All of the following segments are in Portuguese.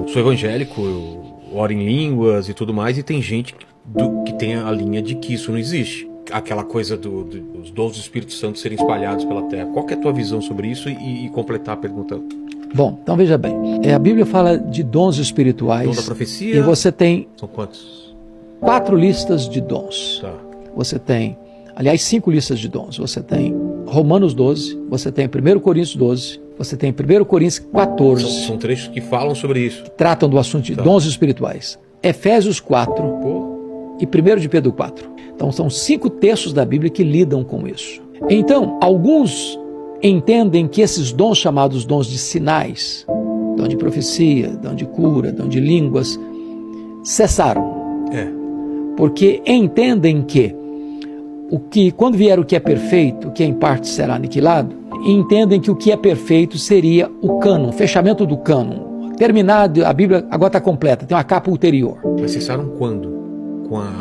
eu sou evangélico, eu oro em línguas e tudo mais, e tem gente que tem a linha de que isso não existe. Aquela coisa dos dons do Espírito Santo serem espalhados pela terra. Qual que é a tua visão sobre isso e completar a pergunta? Bom, então veja bem. A Bíblia fala de dons espirituais. Dom da profecia. E você tem... São quantos? 4 listas de dons. Tá. Você tem, aliás, 5 listas de dons. Você tem Romanos 12, você tem 1 Coríntios 12, você tem 1 Coríntios 14. São trechos que falam sobre isso. Que tratam do assunto de dons espirituais. Efésios 4 e 1 de Pedro 4. Então são 5 textos da Bíblia que lidam com isso. Então, alguns entendem que esses dons chamados dons de sinais, dom de profecia, dom de cura, dom de línguas, cessaram. Porque entendem que quando vier o que é perfeito, o que é em parte será aniquilado, entendem que o que é perfeito seria o cânon, fechamento do cânon. Terminado, a Bíblia agora está completa, tem uma capa ulterior. Mas cessaram quando?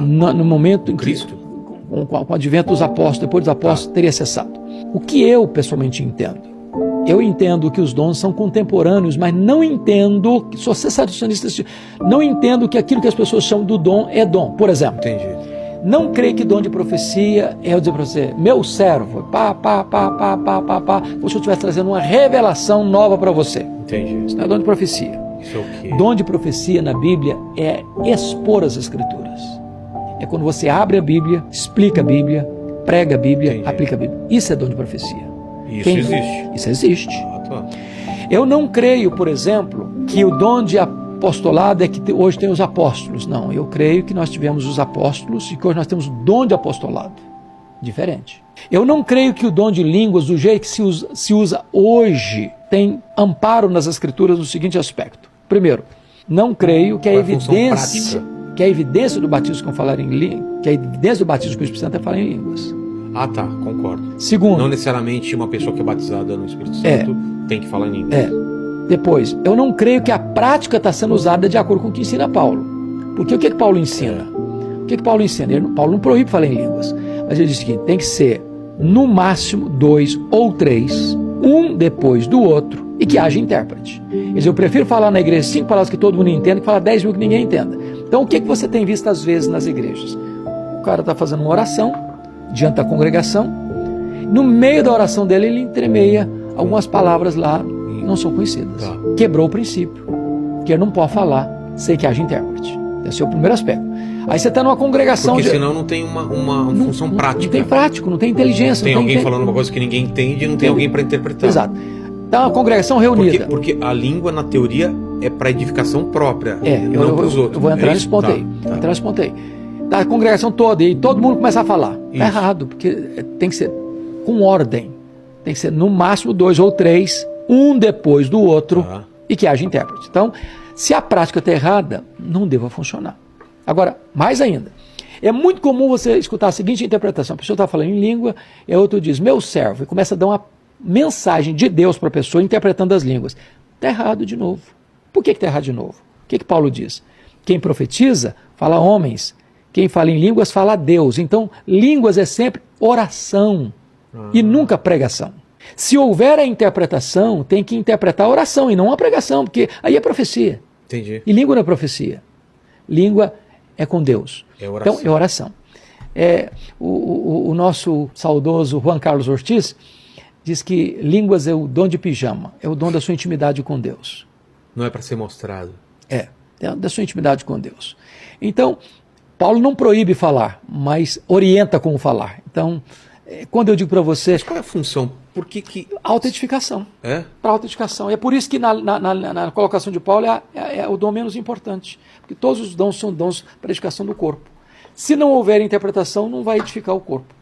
No momento em Cristo? Com o advento dos apóstolos, depois dos apóstolos, teria cessado. O que eu pessoalmente entendo? Eu entendo que os dons são contemporâneos, mas não entendo, sou cessacionista, não entendo que aquilo que as pessoas chamam do dom é dom. Por exemplo, entendi. Não creio que dom de profecia é eu dizer para você, meu servo, como se eu estivesse trazendo uma revelação nova para você. Entendi. Isso não é dom de profecia. Isso é o quê? Dom de profecia na Bíblia é expor as Escrituras. É quando você abre a Bíblia, explica a Bíblia, prega a Bíblia, entendi. Aplica a Bíblia. Isso é dom de profecia. Isso existe. Isso existe. Tá. Eu não creio, por exemplo, que o dom de apostolado é que hoje tem os apóstolos. Não, eu creio que nós tivemos os apóstolos e que hoje nós temos o dom de apostolado. Diferente. Eu não creio que o dom de línguas, do jeito que se usa hoje, tem amparo nas Escrituras no seguinte aspecto. Primeiro, não creio que a evidência do batismo com falar em línguas, que a evidência do batismo com o Espírito Santo é falar em línguas. Ah, tá, concordo. Segundo, não necessariamente uma pessoa que é batizada no Espírito Santo tem que falar em línguas. Depois, eu não creio que a prática está sendo usada de acordo com o que ensina Paulo. Porque o que Paulo ensina? O que Paulo ensina? Paulo não proíbe falar em línguas. Mas ele diz que tem que ser, no máximo, 2 ou 3, um depois do outro, e que haja intérprete. Ele diz, eu prefiro falar na igreja 5 palavras que todo mundo entenda, que falar 10 mil que ninguém entenda. Então, o que você tem visto às vezes nas igrejas? O cara está fazendo uma oração, diante da congregação, no meio da oração dele ele entremeia algumas palavras lá não são conhecidas. Quebrou o princípio, que ele não pode falar sem que haja intérprete. Esse é o primeiro aspecto. Aí você está numa congregação... Porque senão não tem uma função prática. Não tem prático, não tem inteligência. Tem alguém falando uma coisa que ninguém entende e não tem alguém para interpretar. Exato. Então uma congregação reunida. Porque a língua, na teoria, é para edificação própria, não para os outros. Eu vou entrar nesse ponto aí. Vou entrar nesse ponto aí. Da congregação toda, e todo mundo começa a falar. Está errado, porque tem que ser com ordem. Tem que ser no máximo 2 ou 3, um depois do outro, e que haja intérprete. Então, se a prática está errada, não deva funcionar. Agora, mais ainda, é muito comum você escutar a seguinte interpretação: a pessoa está falando em língua, e outro diz, meu servo, e começa a dar uma mensagem de Deus para a pessoa interpretando as línguas. Está errado de novo. Por que está errado de novo? O que Paulo diz? Quem profetiza, fala a homens. Quem fala em línguas, fala a Deus. Então, línguas é sempre oração e nunca pregação. Se houver a interpretação, tem que interpretar a oração e não a pregação, porque aí é profecia. Entendi. E língua não é profecia. Língua é com Deus. É oração. Então, é oração. O nosso saudoso Juan Carlos Ortiz diz que línguas é o dom de pijama, é o dom da sua intimidade com Deus. Não é para ser mostrado. É da sua intimidade com Deus. Então, Paulo não proíbe falar, mas orienta como falar. Então, quando eu digo para você... Mas qual é a função? Por que... Autoedificação. Para autoedificação. É por isso que na colocação de Paulo é o dom menos importante. Porque todos os dons são dons para a edificação do corpo. Se não houver interpretação, não vai edificar o corpo.